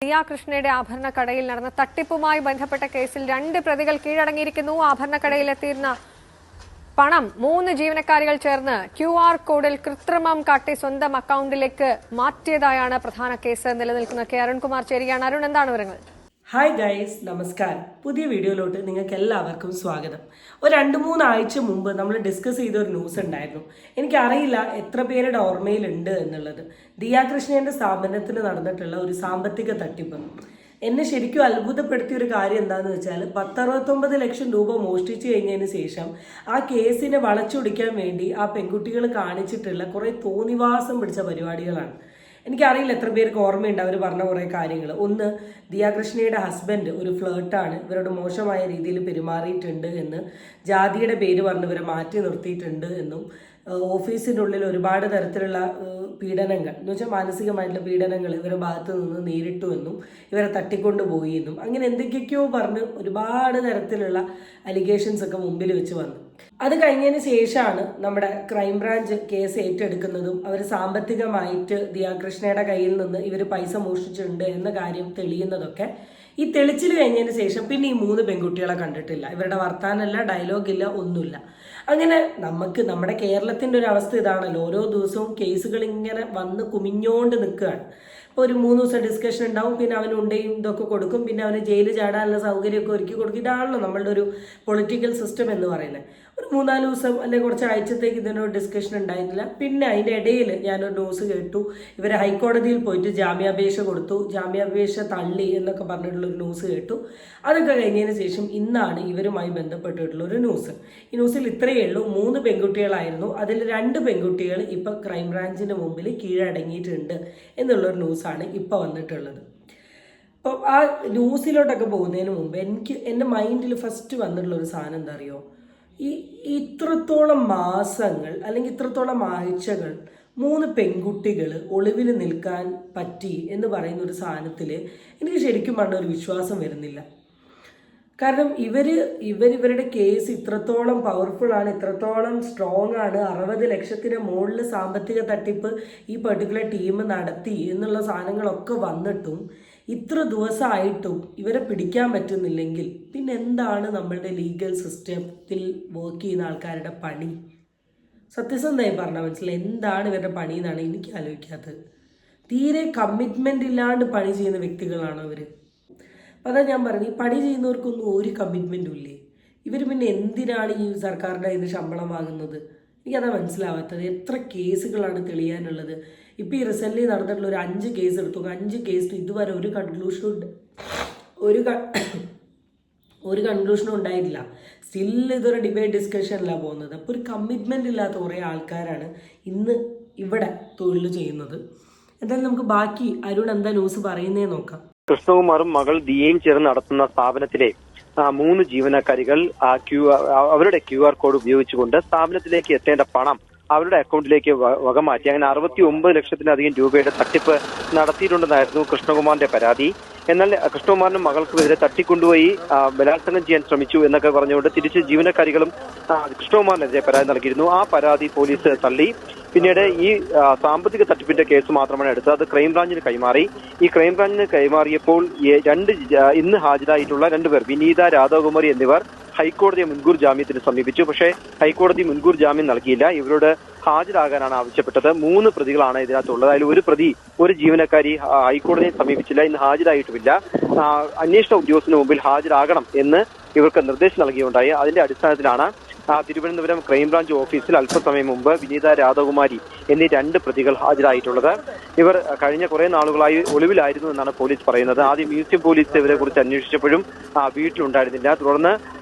ദിയ കൃഷ്ണയുടെ ആഭരണക്കടയിൽ നടന്ന തട്ടിപ്പുമായി ബന്ധപ്പെട്ട കേസിൽ 2 പ്രതികൾ കീഴടങ്ങിയിരിക്കുന്നു. ആഭരണക്കടയിലെത്തിയിരുന്ന പണം 3 ജീവനക്കാരികൾ ചേർന്ന് QR കോഡിൽ കൃത്രിമം കാട്ടി സ്വന്തം അക്കൗണ്ടിലേക്ക് മാറ്റിയതായാണ് പ്രധാന കേസ് നിലനിൽക്കുന്ന. കെ അരുൺകുമാർ ചേരുകയാണ്. അരുൺ, എന്താണ് വിവരങ്ങൾ? ഹായ് ഗൈസ്, നമസ്കാരം. പുതിയ വീഡിയോയിലോട്ട് നിങ്ങൾക്ക് എല്ലാവർക്കും സ്വാഗതം. ഒരു 2-3 ആഴ്ച മുമ്പ് നമ്മൾ ഡിസ്കസ് ചെയ്ത ഒരു ന്യൂസ് ഉണ്ടായിരുന്നു. എനിക്കറിയില്ല എത്ര പേരുടെ ഓർമ്മയിലുണ്ട് എന്നുള്ളത്. ദിയ കൃഷ്ണയുടെ സ്ഥാപനത്തിൽ നടന്നിട്ടുള്ള ഒരു സാമ്പത്തിക തട്ടിപ്പ് എന്നെ ശരിക്കും അത്ഭുതപ്പെടുത്തിയ ഒരു കാര്യം എന്താണെന്ന് വെച്ചാൽ 10-69 ലക്ഷം രൂപ മോഷ്ടിച്ചു കഴിഞ്ഞതിന് ശേഷം ആ കേസിനെ വളച്ചൊടിക്കാൻ വേണ്ടി ആ പെൺകുട്ടികൾ കാണിച്ചിട്ടുള്ള കുറേ തോന്നിവാസം പിടിച്ച പരിപാടികളാണ്. എനിക്കറിയില്ല എത്ര പേർക്ക് ഓർമ്മയുണ്ട് അവർ പറഞ്ഞ കുറേ കാര്യങ്ങൾ. ഒന്ന്, ദിയ കൃഷ്ണയുടെ ഹസ്ബൻഡ് ഒരു ഫ്ലേർട്ടാണ്, ഇവരോട് മോശമായ രീതിയിൽ പെരുമാറിയിട്ടുണ്ട് എന്ന്, ജാതിയുടെ പേര് പറഞ്ഞ് ഇവരെ മാറ്റി നിർത്തിയിട്ടുണ്ട് എന്നും, ഓഫീസിനുള്ളിൽ ഒരുപാട് തരത്തിലുള്ള പീഡനങ്ങൾ എന്ന് വെച്ചാൽ മാനസികമായിട്ടുള്ള പീഡനങ്ങൾ ഇവരുടെ ഭാഗത്ത് നിന്ന് നേരിട്ടു എന്നും, ഇവരെ തട്ടിക്കൊണ്ടുപോയി എന്നും, അങ്ങനെ എന്തൊക്കെയൊക്കെയോ പറഞ്ഞ് ഒരുപാട് തരത്തിലുള്ള അലിഗേഷൻസ് ഒക്കെ മുമ്പിൽ വെച്ച് വന്നു. അത് കഴിഞ്ഞതിന് ശേഷമാണ് നമ്മുടെ ക്രൈംബ്രാഞ്ച് കേസ് ഏറ്റെടുക്കുന്നതും അവർ സാമ്പത്തികമായിട്ട് ദിയ കൃഷ്ണയുടെ കയ്യിൽ നിന്ന് ഇവർ പൈസ മോഷ്ടിച്ചിട്ടുണ്ട് എന്ന കാര്യം തെളിയുന്നതൊക്കെ. ഈ തെളിച്ചിൽ കഴിഞ്ഞതിന് ശേഷം പിന്നെ ഈ 3 പെൺകുട്ടികളെ കണ്ടിട്ടില്ല. ഇവരുടെ വർത്താനല്ല, ഡയലോഗില്ല, ഒന്നുമില്ല. അങ്ങനെ നമ്മുടെ കേരളത്തിൻ്റെ ഒരു അവസ്ഥ ഇതാണല്ലോ, ഓരോ ദിവസവും കേസുകൾ ഇങ്ങനെ വന്ന് കുമിഞ്ഞോണ്ട് നിൽക്കുകയാണ്. ഇപ്പോൾ ഒരു 3 ദിവസം ഡിസ്കഷൻ ഉണ്ടാവും, പിന്നെ അവന് ഉണ്ടയും ഇതൊക്കെ കൊടുക്കും, പിന്നെ അവന് ജയിലിൽ ചാടാനുള്ള സൗകര്യമൊക്കെ ഒരുക്കി കൊടുക്കും. ഇതാണല്ലോ നമ്മളുടെ ഒരു പൊളിറ്റിക്കൽ സിസ്റ്റം എന്ന് പറയുന്നത്. ഒരു 3-4 ദിവസം അല്ലെങ്കിൽ കുറച്ച് ആഴ്ചത്തേക്ക് ഇതിനൊരു ഡിസ്കഷൻ ഉണ്ടായിട്ടില്ല. പിന്നെ അതിൻ്റെ ഇടയിൽ ഞാനൊരു ന്യൂസ് കേട്ടു, ഇവർ ഹൈക്കോടതിയിൽ പോയിട്ട് ജാമ്യാപേക്ഷ കൊടുത്തു, ജാമ്യാപേക്ഷ തള്ളി എന്നൊക്കെ പറഞ്ഞിട്ടുള്ളൊരു ന്യൂസ് കേട്ടു. അതൊക്കെ കഴിഞ്ഞതിന് ശേഷം ഇന്നാണ് ഇവരുമായി ബന്ധപ്പെട്ടിട്ടുള്ള ഒരു ന്യൂസ്. ഈ ന്യൂസിൽ ഇത്രയേ ഉള്ളൂ. 3 പെൺകുട്ടികളായിരുന്നു. അതിൽ 2 പെൺകുട്ടികൾ ഇപ്പം ക്രൈംബ്രാഞ്ചിന് മുമ്പിൽ കീഴടങ്ങിയിട്ടുണ്ട് എന്നുള്ളൊരു ന്യൂസാണ് ഇപ്പോൾ വന്നിട്ടുള്ളത്. അപ്പോൾ ആ ന്യൂസിലോട്ടൊക്കെ പോകുന്നതിന് മുമ്പ് എൻ്റെ മൈൻഡിൽ ഫസ്റ്റ് വന്നിട്ടുള്ള ഒരു സാധനം എന്താ അറിയോ, ഇത്രത്തോളം മാസങ്ങൾ അല്ലെങ്കിൽ ഇത്രത്തോളം ആഴ്ചകൾ 3 പെൺകുട്ടികൾ ഒളിവിൽ നിൽക്കാൻ പറ്റി എന്ന് പറയുന്ന ഒരു സാധനത്തിൽ എനിക്ക് ശരിക്കും പറഞ്ഞ ഒരു വിശ്വാസം വരുന്നില്ല. കാരണം ഇവരുടെ കേസ് ഇത്രത്തോളം പവർഫുൾ ആണ്, ഇത്രത്തോളം സ്ട്രോങ് ആണ്. 60 ലക്ഷത്തിന് മുകളിൽ സാമ്പത്തിക തട്ടിപ്പ് ഈ പെർട്ടിക്കുലർ ടീം നടത്തി എന്നുള്ള സാധനങ്ങളൊക്കെ വന്നിട്ടും ഇത്ര ദിവസമായിട്ടും ഇവരെ പിടിക്കാൻ പറ്റുന്നില്ലെങ്കിൽ പിന്നെ എന്താണ് നമ്മളുടെ ലീഗൽ സിസ്റ്റത്തിൽ വർക്ക് ചെയ്യുന്ന ആൾക്കാരുടെ പണി? സത്യസന്ധമായി പറഞ്ഞാൽ മനസ്സിലായി എന്താണ് ഇവരുടെ പണി എന്നാണ് എനിക്ക് ആലോചിക്കാത്തത്. തീരെ കമ്മിറ്റ്മെൻ്റ് ഇല്ലാണ്ട് പണി ചെയ്യുന്ന വ്യക്തികളാണ് അവർ. അപ്പം അതാ ഞാൻ പറഞ്ഞു, ഈ പണി ചെയ്യുന്നവർക്കൊന്നും ഒരു കമ്മിറ്റ്മെൻറ്റും ഇല്ലേ? ഇവർ പിന്നെ എന്തിനാണ് ഈ സർക്കാരിൻ്റെ അതിന് ശമ്പളം വാങ്ങുന്നത്? എനിക്കതാ മനസ്സിലാവാത്തത്. എത്ര കേസുകളാണ് തെളിയാനുള്ളത്? ഇപ്പോൾ ഈ റീസെൻ്റ്ലി നടന്നിട്ടുള്ള ഒരു 5 കേസ് എടുത്തു. 5 കേസിൽ ഇതുവരെ ഒരു കൺക്ലൂഷനും ഉണ്ടായിട്ടില്ല. സ്റ്റിൽ ഇതൊരു ഡിബേറ്റ് ഡിസ്കഷനിലാണ് പോകുന്നത്. അപ്പോൾ ഒരു കമ്മിറ്റ്മെൻ്റ് ഇല്ലാത്ത കുറേ ആൾക്കാരാണ് ഇന്ന് ഇവിടെ തൊഴിൽ ചെയ്യുന്നത്. എന്തായാലും നമുക്ക് ബാക്കി അരുൺ എന്താ ന്യൂസ് പറയുന്നേ നോക്കാം. കൃഷ്ണകുമാറും മകൾ ദിയയും ചേർന്ന് നടത്തുന്ന സ്ഥാപനത്തിലെ 3 ജീവനക്കാരികൾ അവരുടെ QR കോഡ് ഉപയോഗിച്ചുകൊണ്ട് സ്ഥാപനത്തിലേക്ക് എത്തേണ്ട പണം അവരുടെ അക്കൗണ്ടിലേക്ക് വകമാറ്റി. അങ്ങനെ 69 ലക്ഷത്തിലധികം രൂപയുടെ തട്ടിപ്പ് നടത്തിയിട്ടുണ്ടെന്നായിരുന്നു കൃഷ്ണകുമാറിന്റെ പരാതി. എന്നാൽ കൃഷ്ണകുമാറിനും മകൾക്കുമെതിരെ തട്ടിക്കൊണ്ടുപോയി ബലാത്സംഗം ചെയ്യാൻ ശ്രമിച്ചു എന്നൊക്കെ പറഞ്ഞുകൊണ്ട് തിരിച്ച് ജീവനക്കാരികളും കൃഷ്ണകുമാറിനെതിരെ പരാതി നൽകിയിരുന്നു. ആ പരാതി പോലീസ് തള്ളി. പിന്നീട് ഈ സാമ്പത്തിക തട്ടിപ്പിന്റെ കേസ് മാത്രമാണ് എടുത്തത്. അത് ക്രൈംബ്രാഞ്ചിന് കൈമാറി. ഈ ക്രൈംബ്രാഞ്ചിന് കൈമാറിയപ്പോൾ ഇന്ന് ഹാജരായിട്ടുള്ള 2 പേർ, വിനീത, രാധാകുമാരി എന്നിവർ ഹൈക്കോടതിയെ മുൻകൂർ ജാമ്യത്തിന് സമീപിച്ചു. പക്ഷേ ഹൈക്കോടതി മുൻകൂർ ജാമ്യം നൽകിയില്ല. ഇവരോട് ഹാജരാകാനാണ് ആവശ്യപ്പെട്ടത്. 3 പ്രതികളാണ് ഇതിനകത്തുള്ളത്. അതിൽ ഒരു ജീവനക്കാരി ഹൈക്കോടതിയെ സമീപിച്ചില്ല, ഇന്ന് ഹാജരായിട്ടുമില്ല. അന്വേഷണ ഉദ്യോഗസ്ഥന് മുമ്പിൽ ഹാജരാകണം എന്ന് ഇവർക്ക് നിർദ്ദേശം നൽകിയുണ്ടായി. അതിന്റെ അടിസ്ഥാനത്തിലാണ് തിരുവനന്തപുരം ക്രൈംബ്രാഞ്ച് ഓഫീസിൽ അല്പസമയം മുമ്പ് വിനീത, രാധാകുമാരി എന്നീ 2 പ്രതികൾ ഹാജരായിട്ടുള്ളത്. ഇവർ കഴിഞ്ഞ കുറെ നാളുകളായി ഒളിവിലായിരുന്നു എന്നാണ് പോലീസ് പറയുന്നത്. ആദ്യം മ്യൂസിയം പോലീസ് ഇവരെ കുറിച്ച് അന്വേഷിച്ചപ്പോഴും വീട്ടിലുണ്ടായിരുന്നില്ല. തുടർന്ന്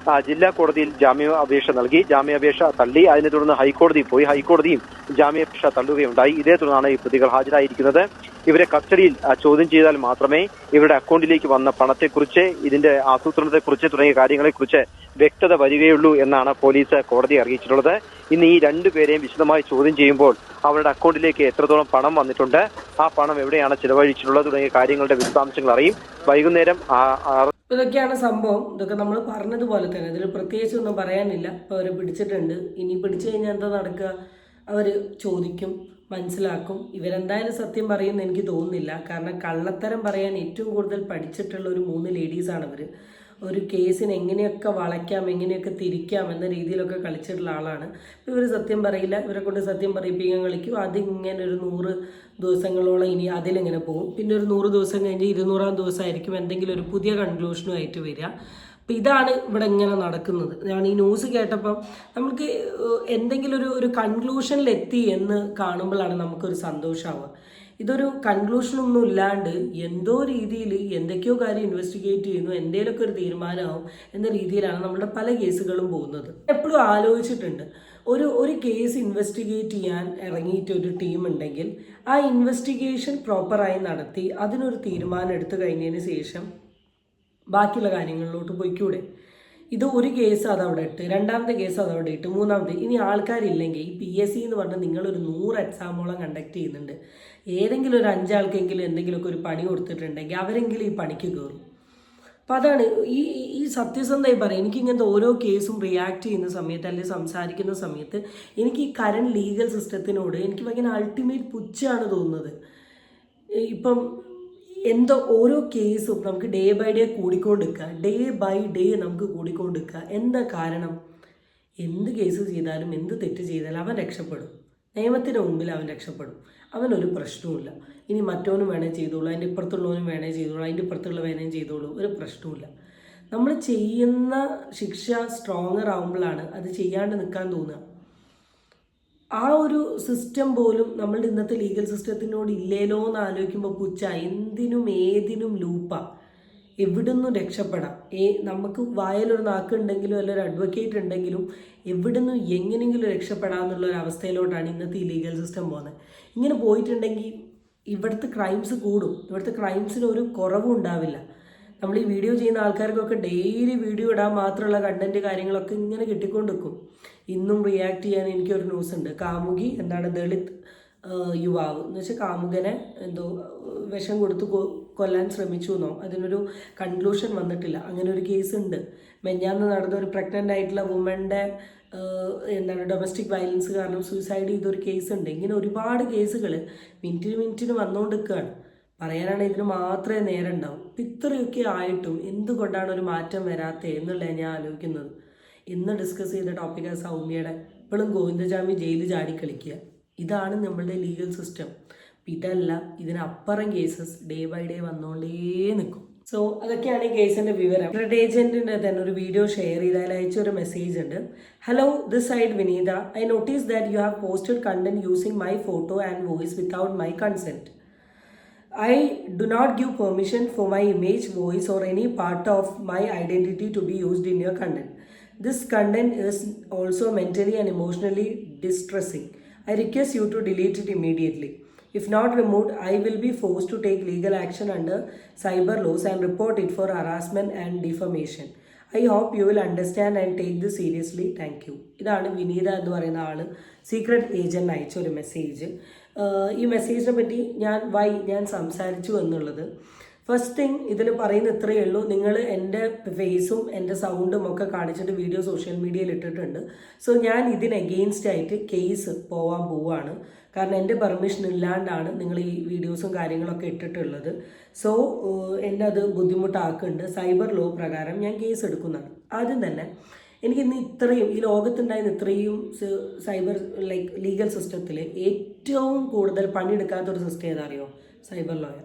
ജില്ലാ കോടതിയിൽ ജാമ്യാപേക്ഷ നൽകി. ജാമ്യാപേക്ഷ തള്ളി. അതിനെ തുടർന്ന് ഹൈക്കോടതിയിൽ പോയി. ഹൈക്കോടതിയും ജാമ്യാപേക്ഷ തള്ളുകയുണ്ടായി. ഇതേ തുടർന്നാണ് ഈ പ്രതികൾ ഹാജരായിരിക്കുന്നത്. ഇവരെ കസ്റ്റഡിയിൽ ചോദ്യം ചെയ്താൽ മാത്രമേ ഇവരുടെ അക്കൗണ്ടിലേക്ക് വന്ന പണത്തെക്കുറിച്ച്, ഇതിന്റെ ആസൂത്രണത്തെക്കുറിച്ച് തുടങ്ങിയ കാര്യങ്ങളെക്കുറിച്ച് വ്യക്തത വരികയുള്ളൂ എന്നാണ് പോലീസ് കോടതിയെ അറിയിച്ചിട്ടുള്ളത്. ഇന്ന് ഈ 2 പേരെയും വിശദമായി ചോദ്യം ചെയ്യുമ്പോൾ അവരുടെ അക്കൗണ്ടിലേക്ക് എത്രത്തോളം പണം വന്നിട്ടുണ്ട്, ആ പണം എവിടെയാണ് ചിലവഴിച്ചിട്ടുള്ളത് തുടങ്ങിയ കാര്യങ്ങളുടെ വിശദാംശങ്ങൾ അറിയും. വൈകുന്നേരം ഇതൊക്കെയാണ് സംഭവം. ഇതൊക്കെ നമ്മൾ പറഞ്ഞതുപോലെ തന്നെ ഇതിൽ പ്രത്യേകിച്ച് ഒന്നും പറയാനില്ല. ഇപ്പോൾ അവരെ പിടിച്ചിട്ടുണ്ട്. ഇനി പിടിച്ചു കഴിഞ്ഞാൽ എന്താ നടക്കുക? അവർ ചോദിക്കും, മനസ്സിലാക്കും. ഇവരെന്തായാലും സത്യം പറയുമെന്ന് എനിക്ക് തോന്നുന്നില്ല. കാരണം കള്ളത്തരം പറയാൻ ഏറ്റവും കൂടുതൽ പഠിച്ചിട്ടുള്ള ഒരു 3 ലേഡീസാണ് അവർ. ഒരു കേസിന് എങ്ങനെയൊക്കെ വളയ്ക്കാം, എങ്ങനെയൊക്കെ തിരിക്കാം എന്ന രീതിയിലൊക്കെ കളിച്ചിട്ടുള്ള ആളാണ്. ഇവർ സത്യം പറയില്ല, ഇവരെ കൊണ്ട് സത്യം പറയിപ്പിക്കാൻ കളിക്കും. അതിങ്ങനെ ഒരു 100 ദിവസങ്ങളോളം ഇനി അതിലിങ്ങനെ പോകും. പിന്നെ ഒരു 100 ദിവസം കഴിഞ്ഞ് 200-ാം ദിവസമായിരിക്കും എന്തെങ്കിലും ഒരു പുതിയ കൺക്ലൂഷനുമായിട്ട് വരിക. അപ്പം ഇതാണ് ഇവിടെ ഇങ്ങനെ നടക്കുന്നത്. ഞാൻ ഈ ന്യൂസ് കേട്ടപ്പം നമുക്ക് എന്തെങ്കിലും ഒരു കൺക്ലൂഷനിലെത്തി എന്ന് കാണുമ്പോഴാണ് നമുക്കൊരു സന്തോഷമാവുക. ഇതൊരു കൺക്ലൂഷനൊന്നും ഇല്ലാണ്ട് എന്തോ രീതിയിൽ എന്തൊക്കെയോ കാര്യം ഇൻവെസ്റ്റിഗേറ്റ് ചെയ്യുന്നു, എന്തെങ്കിലുമൊക്കെ ഒരു തീരുമാനമാവും എന്ന രീതിയിലാണ് നമ്മുടെ പല കേസുകളും പോകുന്നത്. എപ്പോഴും ആലോചിച്ചിട്ടുണ്ട്, ഒരു കേസ് ഇൻവെസ്റ്റിഗേറ്റ് ചെയ്യാൻ ഇറങ്ങിയിട്ട് ഒരു ടീം ഉണ്ടെങ്കിൽ ആ ഇൻവെസ്റ്റിഗേഷൻ പ്രോപ്പറായി നടത്തി അതിനൊരു തീരുമാനം എടുത്തു കഴിഞ്ഞതിന് ശേഷം ബാക്കിയുള്ള കാര്യങ്ങളിലോട്ട് പോയിക്കൂടെ. ഇത് ഒരു കേസ് അതവിടെ ഇട്ട്, രണ്ടാമത്തെ കേസ് അതവിടെ ഇട്ട്, മൂന്നാമത്തെ ഇനി ആൾക്കാരില്ലെങ്കിൽ ഈ PSC എന്ന് പറഞ്ഞാൽ നിങ്ങളൊരു 100 എക്സാമോളം കണ്ടക്ട് ചെയ്യുന്നുണ്ട്. ഏതെങ്കിലും ഒരു 5 ആൾക്കെങ്കിലും എന്തെങ്കിലുമൊക്കെ ഒരു പണി കൊടുത്തിട്ടുണ്ടെങ്കിൽ അവരെങ്കിലും ഈ പണിക്ക് കയറും. അപ്പം അതാണ് ഈ സത്യസന്ധമായി പറയും. എനിക്കിങ്ങനത്തെ ഓരോ കേസും റിയാക്ട് ചെയ്യുന്ന സമയത്ത് അല്ലെങ്കിൽ സംസാരിക്കുന്ന സമയത്ത് എനിക്ക് ഈ കറണ്ട് ലീഗൽ സിസ്റ്റത്തിനോട് എനിക്ക് ഭയങ്കര അൾട്ടിമേറ്റ് പുച്ഛമാണ് തോന്നുന്നത്. ഇപ്പം എന്തോ ഓരോ കേസും നമുക്ക് ഡേ ബൈ ഡേ കൂടിക്കൊണ്ടിരിക്കുക, ഡേ ബൈ ഡേ നമുക്ക് കൂടിക്കൊണ്ടിരിക്കുക. എന്താ കാരണം? എന്ത് കേസ് ചെയ്താലും എന്ത് തെറ്റ് ചെയ്താലും അവൻ രക്ഷപ്പെടും, നിയമത്തിന് മുമ്പിൽ അവൻ രക്ഷപ്പെടും, അവനൊരു പ്രശ്നവുമില്ല. ഇനി മറ്റവനും വേണേൽ ചെയ്തോളൂ, അതിൻ്റെ ഇപ്പുറത്തുള്ളവനും വേണേൽ ചെയ്തോളൂ, അതിൻ്റെ ഇപ്പുറത്തുള്ള വേണേൽ ചെയ്തോളൂ, ഒരു പ്രശ്നവുമില്ല. നമ്മൾ ചെയ്യുന്ന ശിക്ഷ സ്ട്രോങ്ങർ ആകുമ്പോഴാണ് അത് ചെയ്യാണ്ട് നിൽക്കാൻ തോന്നുക. ആ ഒരു സിസ്റ്റം പോലും നമ്മളുടെ ഇന്നത്തെ ലീഗൽ സിസ്റ്റത്തിനോട് ഇല്ലേലോ എന്ന് ആലോചിക്കുമ്പോൾ പുച്ഛ. എന്തിനും ഏതിനും ലൂപ്പാ, എവിടുന്നും രക്ഷപ്പെടാം. നമുക്ക് വായലൊരു നാക്കുണ്ടെങ്കിലും അല്ല ഒരു അഡ്വക്കേറ്റ് ഉണ്ടെങ്കിലും എവിടുന്നും എങ്ങനെയെങ്കിലും രക്ഷപ്പെടാമെന്നുള്ള ഒരു അവസ്ഥയിലോട്ടാണ് ഇന്നത്തെ ഈ ലീഗൽ സിസ്റ്റം പോകുന്നത്. ഇങ്ങനെ പോയിട്ടുണ്ടെങ്കിൽ ഇവിടുത്തെ ക്രൈംസ് കൂടും, ഇവിടുത്തെ ക്രൈംസിന് ഒരു കുറവും ഉണ്ടാവില്ല. നമ്മൾ ഈ വീഡിയോ ചെയ്യുന്ന ആൾക്കാർക്കൊക്കെ ഡെയിലി വീഡിയോ ഇടാൻ മാത്രമുള്ള കണ്ടന്റ് കാര്യങ്ങളൊക്കെ ഇങ്ങനെ കിട്ടിക്കൊണ്ടിരിക്കും. ഇന്നും റിയാക്ട് ചെയ്യാൻ എനിക്കൊരു ന്യൂസ് ഉണ്ട്. കാമുകി ദളിത് യുവാവ് എന്ന് വെച്ചാൽ കാമുകനെ എന്തോ വിഷം കൊടുത്ത് കൊല്ലാൻ ശ്രമിച്ചു എന്നോ, അതിനൊരു കൺക്ലൂഷൻ വന്നിട്ടില്ല. അങ്ങനെ ഒരു കേസ് ഉണ്ട്. മെഞ്ഞാന്ന് നടന്ന ഒരു പ്രഗ്നൻ്റ് ആയിട്ടുള്ള വുമൻ്റെ ഡൊമസ്റ്റിക് വയലൻസ് കാരണം സൂയിസൈഡ് ചെയ്തൊരു കേസ് ഉണ്ട്. ഇങ്ങനെ ഒരുപാട് കേസുകൾ മിനിറ്റിന് വന്നുകൊണ്ടിരിക്കുകയാണ്. പറയാനാണ് ഇതിന് മാത്രമേ നേരം ഉണ്ടാവും. അപ്പം ഇത്രയൊക്കെ ആയിട്ടും എന്തുകൊണ്ടാണ് ഒരു മാറ്റം വരാത്തത് എന്നുള്ളത് ഞാൻ ആലോചിക്കുന്നത്. ഇന്ന് ഡിസ്കസ് ചെയ്ത ടോപ്പിക് സൗമ്യയുടെ ഇപ്പോഴും ഗോവിന്ദചാമി ജയിലിൽ ചാടിക്കളിക്കുക. ഇതാണ് നമ്മളുടെ ലീഗൽ സിസ്റ്റം. ഇതല്ല, ഇതിനപ്പുറം കേസസ് ഡേ ബൈ ഡേ വന്നുകൊണ്ടേ നിൽക്കും. സോ അതൊക്കെയാണ് ഈ കേസിൻ്റെ വിവരം. റെഡ് ഏജൻറ്റിൻ്റെ തന്നെ ഒരു വീഡിയോ ഷെയർ ചെയ്താൽ അയച്ചൊരു മെസ്സേജ് ഉണ്ട്. Hello, this side Vineetha. I notice that you have posted content using my photo and voice without my consent. I do not give permission for my image, voice or any part of my identity to be used in your content. This content is also mentally and emotionally distressing. I request you to delete it immediately. If not removed, I will be forced to take legal action under cyber laws and report it for harassment and defamation. I hope you will understand and take this seriously. Thank you. ഇതാണ് വിനീത എന്ന് പറയുന്ന ആൾ secret agent അയച്ച ഒരു message. ഈ മെസ്സേജിനെ പറ്റി ഞാൻ സംസാരിച്ചു എന്നുള്ളത് ഫസ്റ്റ് തിങ് ഇതിൽ പറയുന്ന ഇത്രയേ ഉള്ളൂ. നിങ്ങൾ എൻ്റെ ഫേസും എൻ്റെ സൗണ്ടും ഒക്കെ കാണിച്ചിട്ട് വീഡിയോ സോഷ്യൽ മീഡിയയിൽ ഇട്ടിട്ടുണ്ട്. സോ ഞാൻ ഇതിന് എഗെയിൻസ്റ്റ് ആയിട്ട് കേസ് പോവാൻ പോവുകയാണ്. കാരണം എൻ്റെ പെർമിഷൻ ഇല്ലാണ്ടാണ് നിങ്ങൾ ഈ വീഡിയോസും കാര്യങ്ങളൊക്കെ ഇട്ടിട്ടുള്ളത്. സോ എന്നെ അത് ബുദ്ധിമുട്ടാക്കുന്നുണ്ട്. സൈബർ ലോ പ്രകാരം ഞാൻ കേസ് എടുക്കുന്നതാണ്. ആദ്യം തന്നെ എനിക്കിന്ന് ഇത്രയും ഈ ലോകത്തുണ്ടായിരുന്ന ഇത്രയും സൈബർ ലീഗൽ സിസ്റ്റത്തിൽ ഏറ്റവും കൂടുതൽ പണിയെടുക്കാത്തൊരു സിസ്റ്റം ഏതാ അറിയോ? സൈബർ ലോയർ,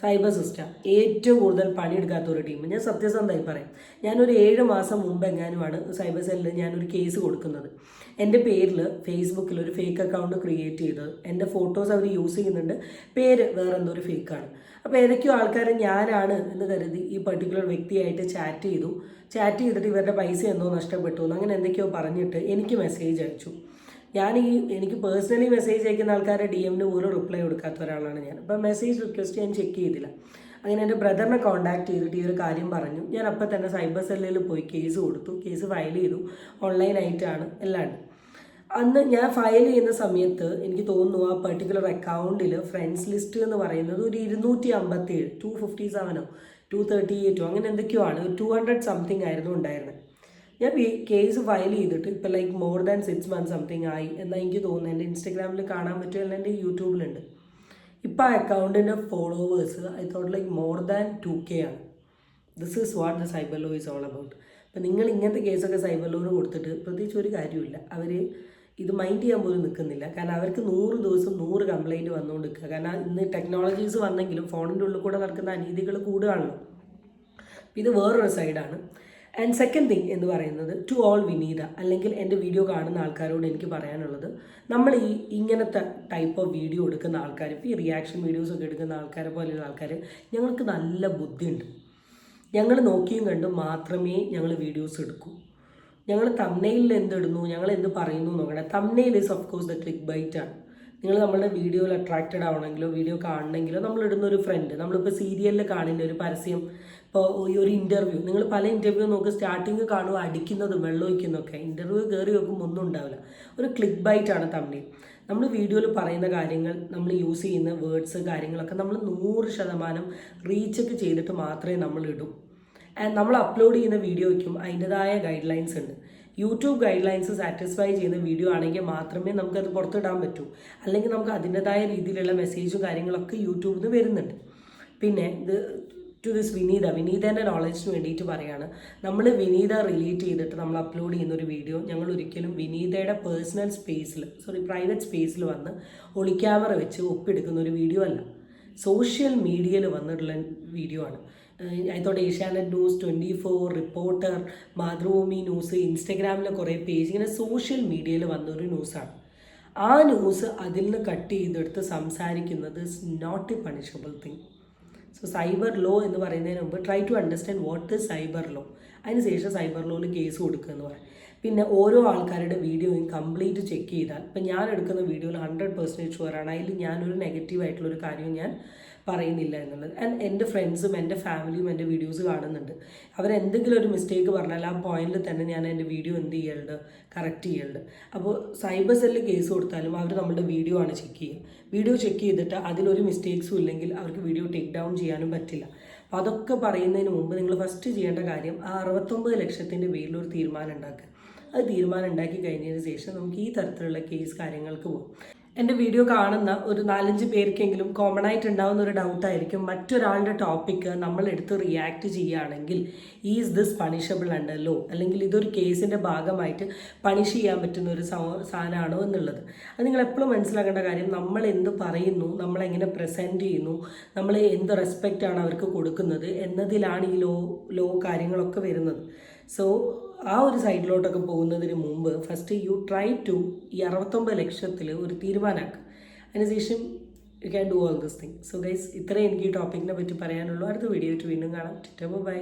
സൈബർ സിസ്റ്റം ഏറ്റവും കൂടുതൽ പണിയെടുക്കാത്ത ഒരു ടീം. ഞാൻ സത്യസന്ധമായി പറയാം. ഞാനൊരു 7 മാസം മുമ്പ് എങ്ങാനുമാണ് സൈബർ സെല്ലിൽ ഞാനൊരു കേസ് കൊടുക്കുന്നത്. എൻ്റെ പേരിൽ ഫേസ്ബുക്കിൽ ഒരു ഫേക്ക് അക്കൗണ്ട് ക്രിയേറ്റ് ചെയ്തത്, എൻ്റെ ഫോട്ടോസ് അവർ യൂസ് ചെയ്യുന്നുണ്ട്, പേര് വേറെ എന്തോ ഒരു ഫേക്കാണ്. അപ്പോൾ ഏതൊക്കെയോ ആൾക്കാർ ഞാനാണ് എന്ന് കരുതി ഈ പർട്ടിക്കുലർ വ്യക്തിയായിട്ട് ചാറ്റ് ചെയ്തിട്ട് ഇവരുടെ പൈസ എന്തോ നഷ്ടപ്പെട്ടു എന്ന് അങ്ങനെ എന്തൊക്കെയോ പറഞ്ഞിട്ട് എനിക്ക് മെസ്സേജ് അയച്ചു. എനിക്ക് പേഴ്സണലി മെസ്സേജ് അയക്കുന്ന ആൾക്കാരെ DM-ന് പോലും റിപ്ലൈ കൊടുക്കാത്ത ഒരാളാണ് ഞാൻ. അപ്പോൾ മെസ്സേജ് റിക്വസ്റ്റ് ഞാൻ ചെക്ക് ചെയ്തില്ല. അങ്ങനെ എൻ്റെ ബ്രദറിനെ കോൺടാക്ട് ചെയ്തിട്ട് ഈ ഒരു കാര്യം പറഞ്ഞു. ഞാൻ അപ്പം തന്നെ സൈബർ സെല്ലിൽ പോയി കേസ് കൊടുത്തു. കേസ് ഫയൽ ചെയ്തു. ഓൺലൈനായിട്ടാണ് എല്ലാം. അന്ന് ഞാൻ ഫയൽ ചെയ്യുന്ന സമയത്ത് എനിക്ക് തോന്നുന്നു ആ പർട്ടിക്കുലർ അക്കൗണ്ടിൽ ഫ്രണ്ട്സ് ലിസ്റ്റ് എന്ന് പറയുന്നത് ഒരു 257, 257 238 അങ്ങനെ എന്തൊക്കെയോ ആണ്, 200 സംതിങ് ആയിരുന്നു ഉണ്ടായിരുന്നത്. ഞാൻ കേസ് ഫയൽ ചെയ്തിട്ട് ഇപ്പോൾ like more than 6 months something ആയി എന്നാൽ എനിക്ക് തോന്നുന്നു. എൻ്റെ ഇൻസ്റ്റഗ്രാമിൽ കാണാൻ പറ്റുമല്ലോ, എൻ്റെ യൂട്യൂബിലുണ്ട്. ഇപ്പോൾ ആ അക്കൗണ്ടിൻ്റെ followers I thought like more than 2K ആണ്. This is what the cyber law is all about. അപ്പം നിങ്ങൾ ഇങ്ങനത്തെ കേസൊക്കെ സൈബർ ലോന് കൊടുത്തിട്ട് പ്രത്യേകിച്ച് ഒരു കാര്യമില്ല. അവർ ഇത് മൈൻഡ് ചെയ്യാൻ പോലും നിൽക്കുന്നില്ല. കാരണം അവർക്ക് 100 ദിവസം 100 കംപ്ലൈൻറ്റ് വന്നുകൊണ്ട് നിൽക്കുക. കാരണം ഇന്ന് ടെക്നോളജീസ് വന്നെങ്കിലും ഫോണിൻ്റെ ഉള്ളിൽ കൂടെ നടക്കുന്ന അനീതികൾ കൂടുകയാണല്ലോ. ഇത് വേറൊരു സൈഡാണ്. ആൻഡ് സെക്കൻഡ് തിങ് എന്ന് പറയുന്നത് ടു ഓൾ വിനീത, അല്ലെങ്കിൽ എൻ്റെ വീഡിയോ കാണുന്ന ആൾക്കാരോട് എനിക്ക് പറയാനുള്ളത്, നമ്മൾ ഇങ്ങനത്തെ ടൈപ്പ് ഓഫ് വീഡിയോ എടുക്കുന്ന ആൾക്കാർ, ഇപ്പോൾ ഈ റിയാക്ഷൻ വീഡിയോസൊക്കെ എടുക്കുന്ന ആൾക്കാരെ പോലെയുള്ള ആൾക്കാർ, ഞങ്ങൾക്ക് നല്ല ബുദ്ധിയുണ്ട്. ഞങ്ങൾ നോക്കിയും കണ്ടും മാത്രമേ ഞങ്ങൾ വീഡിയോസ് എടുക്കൂ. ഞങ്ങൾ തംബ്നെയിലിൽ എന്തിടുന്നു, ഞങ്ങൾ എന്ത് പറയുന്നു നോക്കണേ. Thumbnail is of course the click byte ആണ്. നിങ്ങൾ നമ്മളുടെ വീഡിയോയിൽ അട്രാക്റ്റഡ് ആവണമെങ്കിലോ വീഡിയോ കാണണമെങ്കിലോ നമ്മളിടുന്ന ഒരു ഫ്രണ്ട്, നമ്മളിപ്പോൾ സീരിയലിൽ കാണുന്ന ഒരു പരസ്യം, ഇപ്പോൾ ഈ ഒരു ഇൻ്റർവ്യൂ, നിങ്ങൾ പല ഇൻ്റർവ്യൂ നോക്കി സ്റ്റാർട്ടിങ് കാണുക അടിക്കുന്നതും വെള്ളം ഒഴിക്കുന്നതൊക്കെ, ഇൻ്റർവ്യൂ കയറി നോക്കുമ്പോൾ ഒന്നും ഉണ്ടാവില്ല. ഒരു ക്ലിക്ക് ബൈറ്റ് ആണ് തംബ്നെയിൽ. നമ്മൾ വീഡിയോയിൽ പറയുന്ന കാര്യങ്ങൾ, നമ്മൾ യൂസ് ചെയ്യുന്ന വേർഡ്സ് കാര്യങ്ങളൊക്കെ നമ്മൾ 100% റീചെക്ക് ചെയ്തിട്ട് മാത്രമേ നമ്മൾ ഇടൂ. ആൻഡ് നമ്മൾ അപ്ലോഡ് ചെയ്യുന്ന വീഡിയോയ്ക്കും അതിൻ്റെതായ ഗൈഡ് ലൈൻസ് ഉണ്ട്. യൂട്യൂബ് ഗൈഡ് ലൈൻസ് സാറ്റിസ്ഫൈ ചെയ്യുന്ന വീഡിയോ ആണെങ്കിൽ മാത്രമേ നമുക്കത് പുറത്തിടാൻ പറ്റൂ. അല്ലെങ്കിൽ നമുക്ക് അതിൻ്റെതായ രീതിയിലുള്ള മെസ്സേജും കാര്യങ്ങളൊക്കെ യൂട്യൂബിൽ നിന്ന് വരുന്നുണ്ട്. പിന്നെ ഇത് ടു ദിസ് വിനീതേൻ്റെ നോളജിന് വേണ്ടിയിട്ട് പറയുകയാണ്. നമ്മൾ വിനീത റിലേറ്റ് ചെയ്തിട്ട് നമ്മൾ അപ്ലോഡ് ചെയ്യുന്ന ഒരു വീഡിയോ ഞങ്ങൾ ഒരിക്കലും വിനീതയുടെ പേഴ്സണൽ സ്പേസിൽ, പ്രൈവറ്റ് സ്പേസിൽ വന്ന് ഒളിക്യാമറ വെച്ച് ഒപ്പിയെടുക്കുന്ന ഒരു വീഡിയോ അല്ല. സോഷ്യൽ മീഡിയയിൽ വന്നിട്ടുള്ള വീഡിയോ ആണ്. I thought Asianet news, 24, reporter, Mathrubhumi news, ഇൻസ്റ്റഗ്രാമിലെ കുറേ പേജ്, ഇങ്ങനെ സോഷ്യൽ മീഡിയയിൽ വന്നൊരു ന്യൂസാണ്. ആ ന്യൂസ് അതിൽ നിന്ന് കട്ട് ചെയ്തെടുത്ത് സംസാരിക്കുന്നത് is not a punishable thing. So cyber law എന്ന് പറയുന്നതിന് മുമ്പ് try to understand what is cyber law. അതിനുശേഷം സൈബർ ലോയിൽ കേസ് കൊടുക്കുക എന്ന് പറയാം. പിന്നെ ഓരോ ആൾക്കാരുടെ വീഡിയോയും കംപ്ലീറ്റ് ചെക്ക് ചെയ്താൽ, ഇപ്പം ഞാൻ എടുക്കുന്ന വീഡിയോയിൽ 100% ഷുവറാണ്, അതിൽ ഞാനൊരു നെഗറ്റീവായിട്ടുള്ളൊരു കാര്യം ഞാൻ പറയുന്നില്ല എന്നുള്ളത്. ആൻഡ് എൻ്റെ ഫ്രണ്ട്സും എൻ്റെ ഫാമിലിയും എൻ്റെ വീഡിയോസ് കാണുന്നുണ്ട്. അവരെന്തെങ്കിലും ഒരു മിസ്റ്റേക്ക് പറഞ്ഞാൽ ആ പോയിന്റിൽ തന്നെ ഞാൻ എൻ്റെ വീഡിയോ എന്ത് ചെയ്യലുണ്ട്, കറക്റ്റ് ചെയ്യലുണ്ട്. അപ്പോൾ സൈബർ സെല്ലിൽ കേസ് കൊടുത്താലും അവർ നമ്മുടെ വീഡിയോ ആണ് ചെക്ക് ചെയ്യുക. വീഡിയോ ചെക്ക് ചെയ്തിട്ട് അതിലൊരു മിസ്റ്റേക്സും ഇല്ലെങ്കിൽ അവർക്ക് വീഡിയോ ടേക്ക് ഡൗൺ ചെയ്യാനും പറ്റില്ല. അപ്പോൾ അതൊക്കെ പറയുന്നതിന് മുമ്പ് നിങ്ങൾ ഫസ്റ്റ് ചെയ്യേണ്ട കാര്യം ആ 69 ലക്ഷത്തിൻ്റെ പേരിലൊരു തീരുമാനം ഉണ്ടാക്കുക. അത് തീരുമാനം ഉണ്ടാക്കി കഴിഞ്ഞതിന് ശേഷം നമുക്ക് ഈ തരത്തിലുള്ള കേസ് കാര്യങ്ങൾക്ക് പോകും. എൻ്റെ വീഡിയോ കാണുന്ന ഒരു 4-5 പേർക്കെങ്കിലും കോമൺ ആയിട്ട് ഉണ്ടാകുന്ന ഒരു ഡൗട്ടായിരിക്കും, മറ്റൊരാളുടെ ടോപ്പിക്ക് നമ്മളെടുത്ത് റിയാക്ട് ചെയ്യുകയാണെങ്കിൽ is this punishable under law, അല്ലെങ്കിൽ ഇതൊരു കേസിൻ്റെ ഭാഗമായിട്ട് പണിഷ് ചെയ്യാൻ പറ്റുന്ന ഒരു സാധനമാണോ എന്നുള്ളത്. അത് നിങ്ങൾ എപ്പോഴും മനസ്സിലാക്കേണ്ട കാര്യം, നമ്മൾ എന്ത് പറയുന്നു, നമ്മളെങ്ങനെ പ്രസൻറ്റ് ചെയ്യുന്നു, നമ്മൾ എന്ത് റെസ്പെക്റ്റാണ് അവർക്ക് കൊടുക്കുന്നത് എന്നതിലാണ് ഈ ലോ കാര്യങ്ങളൊക്കെ വരുന്നത്. സോ ആ ഒരു സൈഡിലോട്ടൊക്കെ പോകുന്നതിന് മുമ്പ് ഫസ്റ്റ് യു ട്രൈ ടു ഈ 69 ലക്ഷത്തിൽ ഒരു തീരുമാനമാക്കുക. അതിനുശേഷം you can do all this thing. So guys, ഇത്രയും എനിക്ക് ഈ ടോപ്പിക്കിനെ പറ്റി പറയാനുള്ളൂ. അടുത്ത വീഡിയോ ആയിട്ട് വീണ്ടും കാണാം. ബൈ.